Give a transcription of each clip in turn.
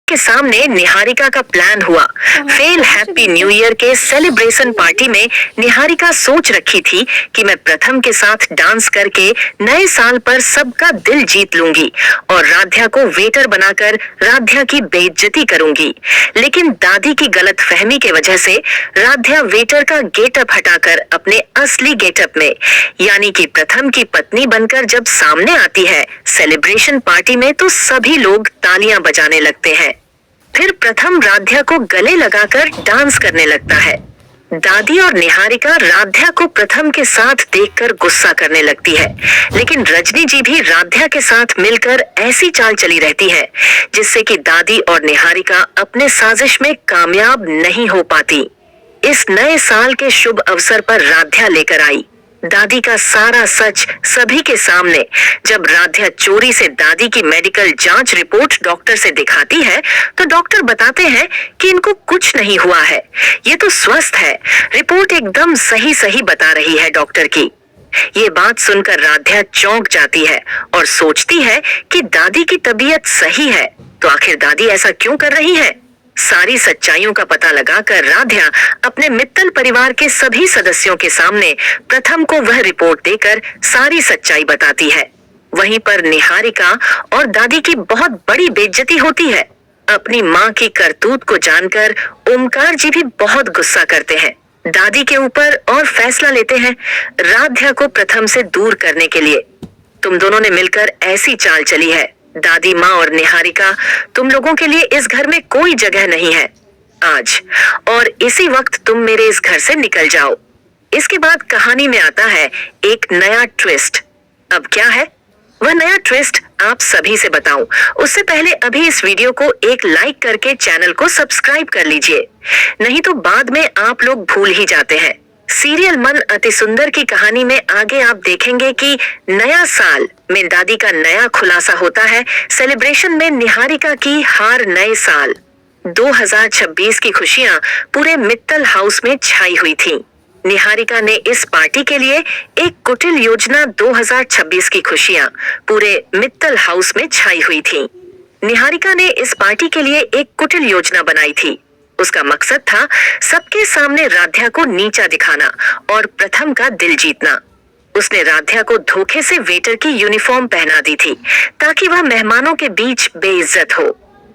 के सामने निहारिका का प्लान हुआ। फेल हैप्पी न्यू ईयर के सेलिब्रेशन पार्टी में निहारिका सोच रखी थी कि मैं प्रथम के साथ डांस करके नए साल पर सबका दिल जीत लूंगी और राध्या को वेटर बनाकर राध्या की बेइज्जती करूंगी। लेकिन दादी की गलत फहमी के वजह से राध्या वेटर का गेटअप हटाकर अपने असली गेटअप में यानी कि प्रथम की पत्नी बनकर जब सामने आती है सेलिब्रेशन पार्टी में, तो सभी लोग तालियां बजाने लगते हैं। फिर प्रथम राध्या को गले लगाकर डांस करने लगता है। दादी और निहारिका राध्या को प्रथम के साथ देखकर गुस्सा करने लगती है, लेकिन रजनी जी भी राध्या के साथ मिलकर ऐसी चाल चली रहती है जिससे कि दादी और निहारिका अपने साजिश में कामयाब नहीं हो पाती। इस नए साल के शुभ अवसर पर राध्या लेकर आई दादी का सारा सच सभी के सामने। जब राध्या चोरी से दादी की मेडिकल जांच रिपोर्ट डॉक्टर से दिखाती है तो डॉक्टर बताते हैं कि इनको कुछ नहीं हुआ है, ये तो स्वस्थ है। रिपोर्ट एकदम सही बता रही है डॉक्टर की। ये बात सुनकर राध्या चौंक जाती है और सोचती है कि दादी की तबीयत सही है, तो आखिर दादी ऐसा क्यों कर रही है। सारी सच्चाइयों का पता लगाकर राध्या अपने मित्तल परिवार के सभी सदस्यों के सामने प्रथम को वह रिपोर्ट देकर सारी सच्चाई बताती है। वहीं पर निहारिका और दादी की बहुत बड़ी बेइज्जती होती है। अपनी माँ की करतूत को जानकर ओमकार जी भी बहुत गुस्सा करते हैं दादी के ऊपर और फैसला लेते हैं राध्या को प्रथम से दूर करने के लिए। तुम दोनों ने मिलकर ऐसी चाल चली है दादी माँ और निहारिका, तुम लोगों के लिए इस घर में कोई जगह नहीं है आज, और इसी वक्त तुम मेरे इस घर से निकल जाओ। इसके बाद कहानी में आता है एक नया ट्विस्ट। अब क्या है वह नया ट्विस्ट आप सभी से बताऊं, उससे पहले अभी इस वीडियो को एक लाइक करके चैनल को सब्सक्राइब कर लीजिए, नहीं तो बाद में आप लोग भूल ही जाते हैं। सीरियल मन अति सुंदर की कहानी में आगे आप देखेंगे कि नया साल में दादी का नया खुलासा होता है। सेलिब्रेशन में निहारिका की हार नए साल 2026 की खुशियां पूरे मित्तल हाउस में छाई हुई थी। निहारिका ने इस पार्टी के लिए एक कुटिल योजना 2026 की खुशियां पूरे मित्तल हाउस में छाई हुई थी। निहारिका ने इस पार्टी के लिए एक कुटिल योजना बनाई थी। उसका मकसद था सबके सामने राध्या को नीचा दिखाना और प्रथम का दिल जीतना। उसने राध्या को धोखे से वेटर की यूनिफॉर्म पहना दी थी ताकि वह मेहमानों के बीच बेइज्जत हो।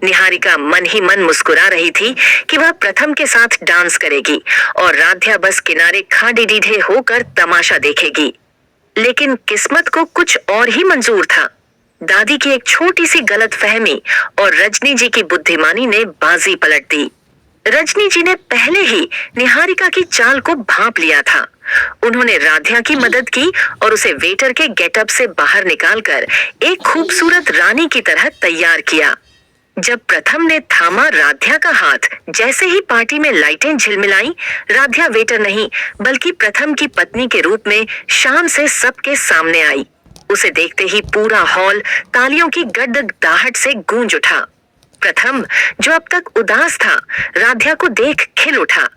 निहारिका मन ही मन मुस्कुरा रही थी कि वह प्रथम के साथ डांस करेगी और राध्या बस किनारे खाड़ी डीढ़े होकर तमाशा देखेगी। लेकिन किस्मत को कुछ और ही मंजूर था। दादी की एक छोटी सी गलतफहमी और रजनी जी की बुद्धिमानी ने बाजी पलट दी। रजनी जी ने पहले ही निहारिका की चाल को भांप लिया था। उन्होंने राध्या की मदद की और उसे वेटर के गेटअप से बाहर निकालकर एक खूबसूरत रानी की तरह तैयार किया। जब प्रथम ने थामा राध्या का हाथ, जैसे ही पार्टी में लाइटें झिलमिलाई, राध्या वेटर नहीं बल्कि प्रथम की पत्नी के रूप में शान से सबके सामने आई। उसे देखते ही पूरा हॉल तालियों की गड़गड़ाहट से गूंज उठा। प्रथम, जो अब तक उदास था, राध्या को देख खिल उठा।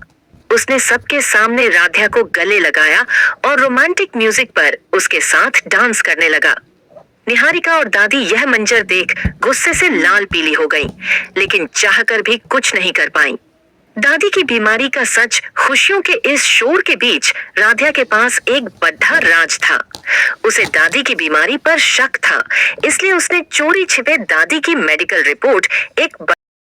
उसने सबके सामने राध्या को गले लगाया और रोमांटिक म्यूजिक पर उसके साथ डांस करने लगा। निहारिका और दादी यह मंजर देख गुस्से से लाल पीली हो गईं, लेकिन चाहकर भी कुछ नहीं कर पाईं। दादी की बीमारी का सच, खुशियों के इस शोर के बीच राध्या के पास एक बड़ा राज था। उसे दादी की बीमारी पर शक था, इसलिए उसने चोरी छिपे दादी की मेडिकल रिपोर्ट एक